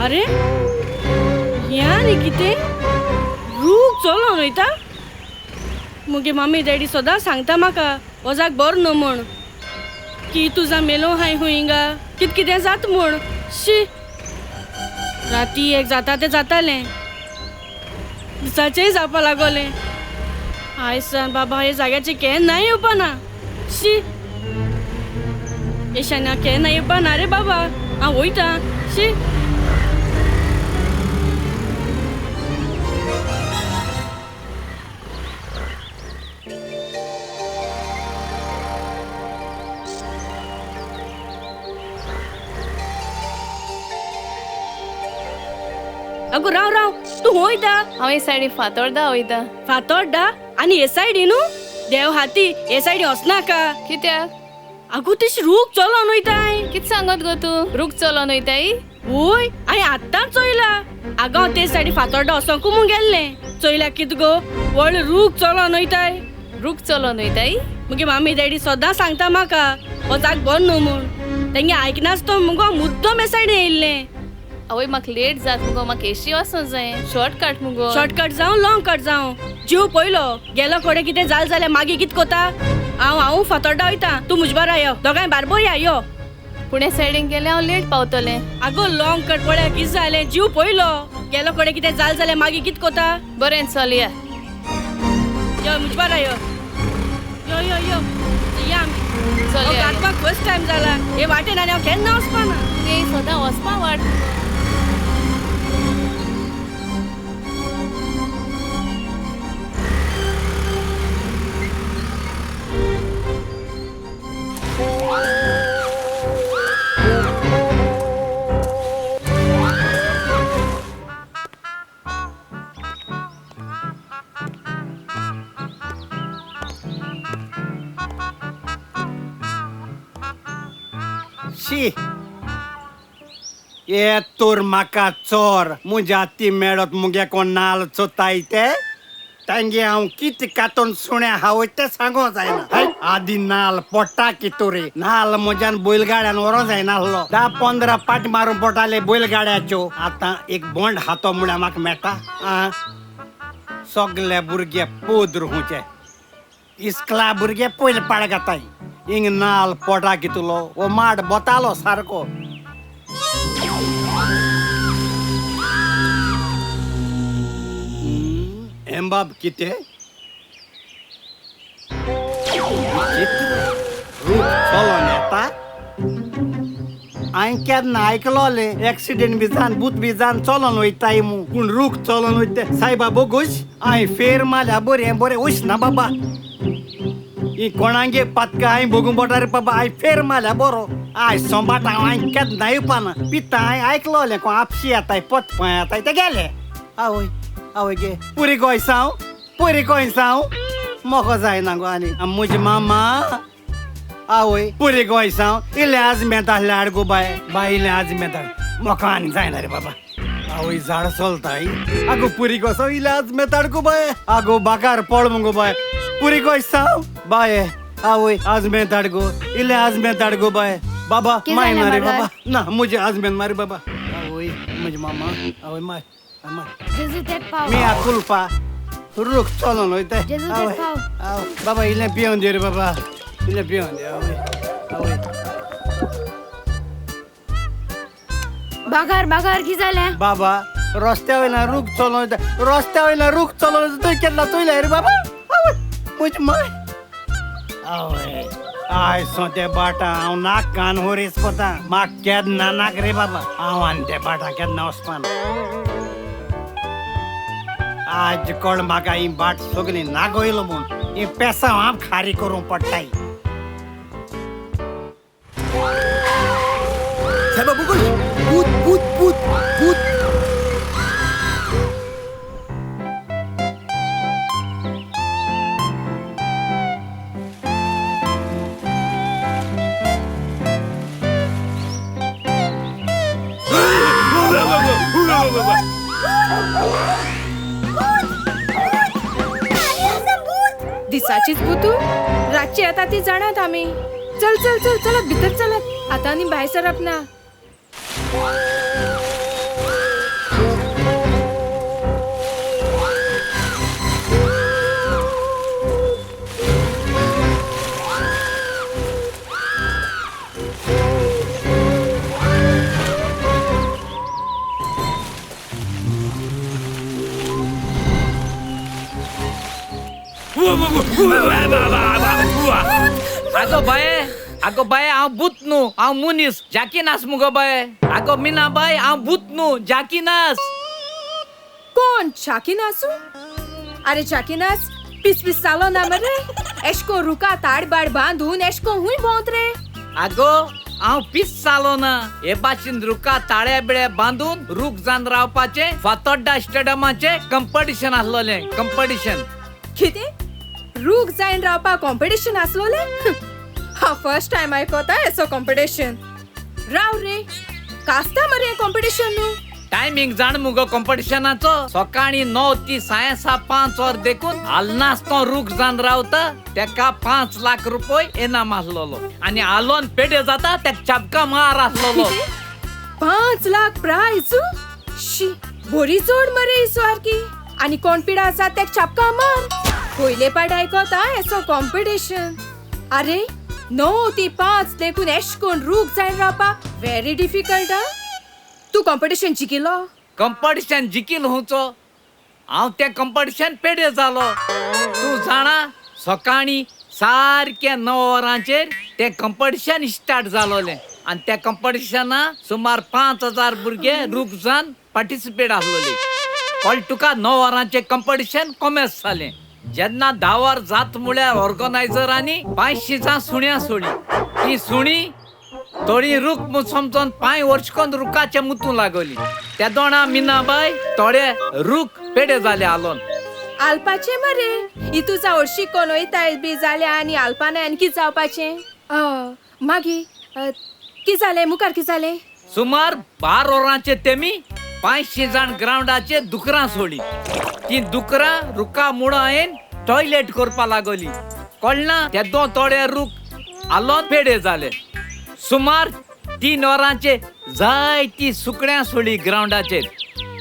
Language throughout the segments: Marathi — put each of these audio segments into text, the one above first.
अरे या रे कितें रूख चलोन वयता. मुगे मम्मी डॅडी सदां सांगता म्हाका वजाक बरो न्हू म्हूण की तुजा मेलो हाय हुंयगा कितें जात म्हूण. शी राती एक जाता तें जातालें दिसाचेंय जावपा लागोलें. आयज सान बाबा हे जाग्याचेर केन्नाय येवपाना. शी येशान्या केन्ना येवपाना रे बाबा. हांव वयता. शी अगो राव राव तू वयता. हांव हे सायडी फातोर्डा वयता. फातोर्डा आनी हे सायडी न्हू देव हाती हे सायडी वचनाका. कित्याक? आगो तेशी रूख चलोन वयताय. कित सांगत गो तू? रूख चलोन वयताय? ओय हांवें आत्तांच चोयला. आगो हांव ते सायडी फातोर्डा वचोंकू म्हूण गेल्लें. चोयल्या कित गो व्हडले रूख चलोन वयताय. रूख चलोन वयताय? मुगे मामी डॅडी सदां सांगता म्हाका वचाक बरो न्हू म्हूण. तेंगे आयकनाच तो मुगो मुद्दम हे सायडीन येयल्लें. आवय म्हाका लेट जात मुगो. म्हाका एशी वचों जाय. शॉर्टकट मुगो. शॉर्टकट जावं लॉंग कट जावं जीव पयलो गेलो कोडे कितें जालें जाल्यार मागीर कित कोता. हांव फातोर्डा वयता. तूं म्हजे बारा यो दोगांय बारबो या यो. पुणे सायडीन गेल्यार हांव लेट पावतलें. आगो लॉंग कट पळय कित जालें जीव पयलो गेलो कोडे कितें जालें जाल्यार मागीर कित कोता. बरें चल या. यो म्हजे बारा यो यो यो यो या आमी. चल या. म्हाका फर्स्ट टायम जाला हे वाटेन आनी हांव केन्ना वचपाना. ते सदां वचपा वाट. शी ये तोर म्हाका चोर मुज्या ती मेळत मुगे कोण नाल चोताय ते तांगे हांव कित कातून सुण्या हांव ते सांगो जायना. आदी नाल पडटा की तोरे नाल म्हज्यान बैलगाड्यान व्हरो जायनासलो. 10-15 पाट मारून पडटाले बैलगाड्याच्यो. आतां एक बोंड हातो म्हळ्यार म्हाका मेळटा. सगळे भुरगे पोद रुचे इस्कला भुरगे पयले पाड घाताय. हिंग नाल पोटा की तुलो ओ माड बोतालो सारको. हें बाब कितें रूख चलोन येता. हांवें केन्ना आयकलोलें एक्सिडेंट बी जावन भूत बी जावन चलोन वयताय मू. पूण रूख चलोन वयता सायबा बोगूश हांवें फेर मारल्या बरें बरें वचना बाबा. ही कोणांगे पातका हांवें भोगूं पडटा रे बाबा. हांवें फेर मारल्या बरो. आयज सोमाट हांवें केन्ना येवपाना. पिता हांवें आयकलोलें कोण आपशी येताय पतपा येताय ते गेले. आवय आवय गे पुरी गोंयसांव पुरी गोंयसांव मोको जायना गो आनी म्हजे मामा. आवय पुरी गोंयसांव इल्लें आज मेताले हाड गो बाय बाय इल्लें आज मेताड मोको आनी जायना रे बाबा. आवय झाड चलताय. आगो पुरी गोंयसांव इल्लें आज मेताड गो बाय. आगो बाकार पळ मुगो बाय पुरी गोंयसांव बाय. आवय आज मेताड गो इल्लें आज मेताड गो बाय. बाबा मायना रे बाबा ना मुझे आज मेन मारे बाबा. आवय म्हजे मामा आवय माय मी आ कुल्पा रूख चलोन वयताय. बाबा इल्लें पियोन दे रे बाबा इल्लें पियोन दे. आवय आवय बागार बागार की जालें? बाबा रस्त्या वयल्यान रूख चलोन वयता. रस्त्या वयल्यान रूख चलोन वयता तुवें केन्ना चोयलें रे बाबा. आवय म्हजी माय. आवय आयज सो ते बाटा हांव नाक कान होरेस कोता. म्हाका केन्ना नाक रे बाबा. हांव आनी ते बाटा केन्ना वचपाना. आज कोण म्हाका ही बाट सगळी नागोयलो म्हूण ही पेसां हांव खारी करूं पडटाय. सायबा बुगूश भूत भूत भूत भूत. दिसाचीच भूतू रातची आता ती जाणात आम्ही. चल चल चल चलत भितर चलत आता आणि बाहेर सरप ना. आगो बाय हांव भूत न्हू हांव मुनीस जाकीनास मुगो बाय आगो मिना बाय हांव भूत न्हू जाकीनास कोण चाकिनासू अरे चाकिनास पिस पिस चालो ना मरे एशको रुका ताडबाड बांधून एशको हुई भोंत रे आगो हांव पीस चालो ना हे भाशेन रुका ताळ्या बिळ्या बांधून रूख जावन रावपाचे फातोड्डा स्टेडियमाचे कंपिटिशन आसलोले कंपिटिशन किती रूख जायन रावपा कॉम्पिटिशन आसलोले हा फर्स्ट टाइम आयकोता एसो कॉम्पिटिशन राव रे कास्ता मरे कॉम्पिटिशन न्हू टायमिंग जाण मुगो कॉम्पिटिशनाचो सकाळी 9 ती सायंसा 5 वर देखून आलनास तो रूख जावन रावता तेका 5 लाख रुपये इनाम आसलोलो आणि आलोन पेडे जाता तेका चाबका मार आसलोलो 5 लाख प्राइज शी बोरी जोड मरे इसवारकी आणि कोण पिडा आसा ते चापका मार पयले पाड आयकोता एसो कॉम्पिटिशन अरे 9 ती 5 देखून एशकोन रूख जायन रावपा व्हेरी डिफिकल्ट तू कॉम्पिटिशन जिकिलो कंपिटिशन जिकील हुंचो हांव ते कंपिटिशन पेडे जालो तू जाणा सकाळी सारखे 9 वरांचेर ते कंपिटिशन स्टार्ट जालोले आणि त्या कंपिटिशना सुमार 5000 भुरगे रूख जावन पार्टिसिपेट आसलोले कळ तुका 9 वरांचे कंपिटिशन कॉमेस जालें जेन्ना 10 वर जात म्हळ्यार ऑर्गनायझरांनी 500 सुण्या सोडी ती सुणी थोडी रूख समजून 5 वर्षकोन रुखाचे मुतू लागली त्या दोना मिनाबाई थोडे रूख पेडे जाले आलोन आलपाचे मरे इतूचा ओडशी कोण वयताय बी जाल्या आणि आलपाने आणखी जावपाचे मागी की जाले मुखार की जाले सुमार 12 वरांचे तेमी 500 जाण ग्राउंडाचे दुकरां सोडी ती दुकरां रुखा मुळा येन टॉयलेट करपा लागली कळना ते दोन थोडे रूख आलोन पेडे जाले सुमार 3 वरांचे जायती सुकड्या सोडी ग्राउंडाचेर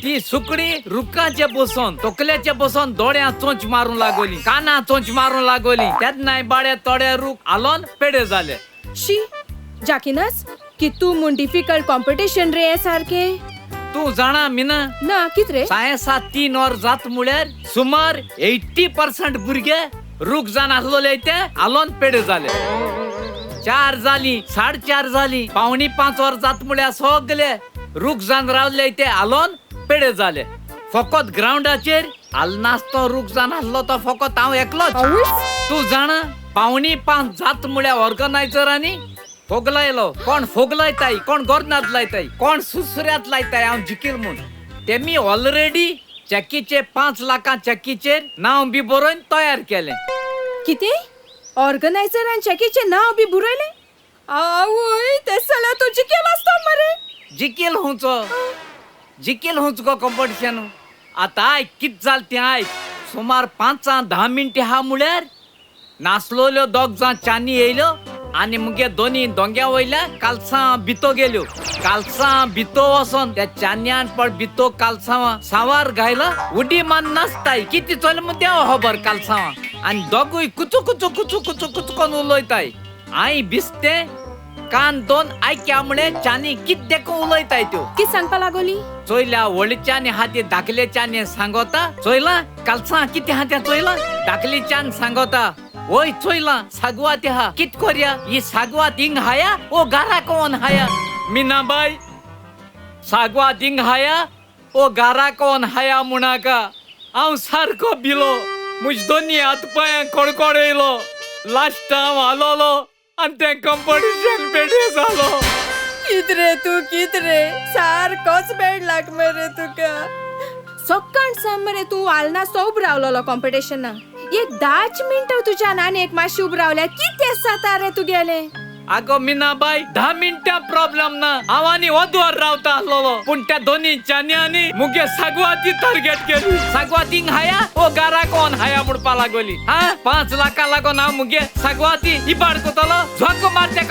ती सुकडी रुखाचे बसून तोकल्याचे बसून दोड्या चोंच मारून लागली काना चोंच मारून लागली तेन्नाय बाडे थोडे रूख आलोन पेडे जाले शी जाकिनास की तू म्हूण डिफिकल्ट कॉम्पिटिशन रे सारखे तू जाणा मिना ना कित रे सायंसा 3 वर जात म्हळ्यार सुमार 80% भुरगे रूख जावन आसलोले ते आलोन पेडे जाले 4 जाली 4:30 जाली 4:45 वर जात म्हळ्यार सगळे रूख जावन रावले ते आलोन पेडे जाले फकत ग्राउंडाचेर आलनास तो रूख जावन आसलो तो फकत हांव एकलोच तू जाणा 4:45 जात म्हळ्यार ऑर्गनायझरांनी फोगलायलो कोण फोगलायताय कोण गोरनात लायताय कोण सुसऱ्यात लायताय हांव जिकील म्हूण तेमी ऑलरेडी चक्कीचे 5 लाखां चक्कीचेर नांव बी बरोवन तयार केलें किती ऑर्गनायझरान चॅकीचे नाव बी बुरयले आवय ते साला तू जिकेल असतो मरे जिकील हुंच गो कॉम्पिटिशन आतां आयक कित जाल तें आयक सुमार 5-10 मिनटां हा म्हळ्यार नाचलोल्यो दोग जाण चानी येयल्यो आनी मुगे दोनी दोंग्या वयल्या कालसां भितो गेल्यो कालसां भितो वचोन त्या चान्यान पड भितो कालसां सावार घायला उडी मान नाचताय किती चल म्हणते खबर कालसां आनी दोगूय कुचू कुचू कुचू कुचू कुचकोन उलयताय हांय भिजते कान दोन आयक्या म्हणे चानी कित देखून उलयताय त्यो की सांगपा लागोली चोयल्या व्हडच्यानी हाती धाकलेच्यानी सांगोता चोयला कालसां कितें हात्या चोयला धाकलीच्यान सांगोता ओय चोयला सागवात हा कित कोरया ही सागवात हिंग हाया ओ गारा कोण हाया मिनाबाई सागवात हिंग हाया ओ गारा कोण हाया म्हणाका हांव सारको भिलो मुज दोनी हात पांयां कडकड येयलो लास्ट हांव हालोलो आनी तें कंपिटिशन पेडे जालो कित रे सारकोच बेड लाग मरे तुका सकाळ साम मरे तू आलना सोब रावलोलो कॉम्पिटिशना एक 10 मिनिटं तुझ्या नानेक मातशी उब रावल्या कितें जाता रे तू गेले आगो मिनाबाई 10 मिनिटां प्रॉब्लेम ना हांव आनी वदवर रावता आसलोलो पूण त्या दोनी चान्यांनी मुगे सागवाती टार्गेट केली सागवातींक हाया ओ गारा कोण हाया म्हणपा लागली हा 5 लाखां लागोन हांव मुगे सागवाती इबाड कोतलो झोक मारते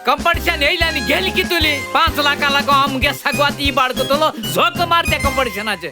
कंपिटिशन येयले आनी गेली कितुली 5 लाखां लागोन हांव मुगे सागवाती इबाड कोतलो झोक मारते कंपिटिशनाचे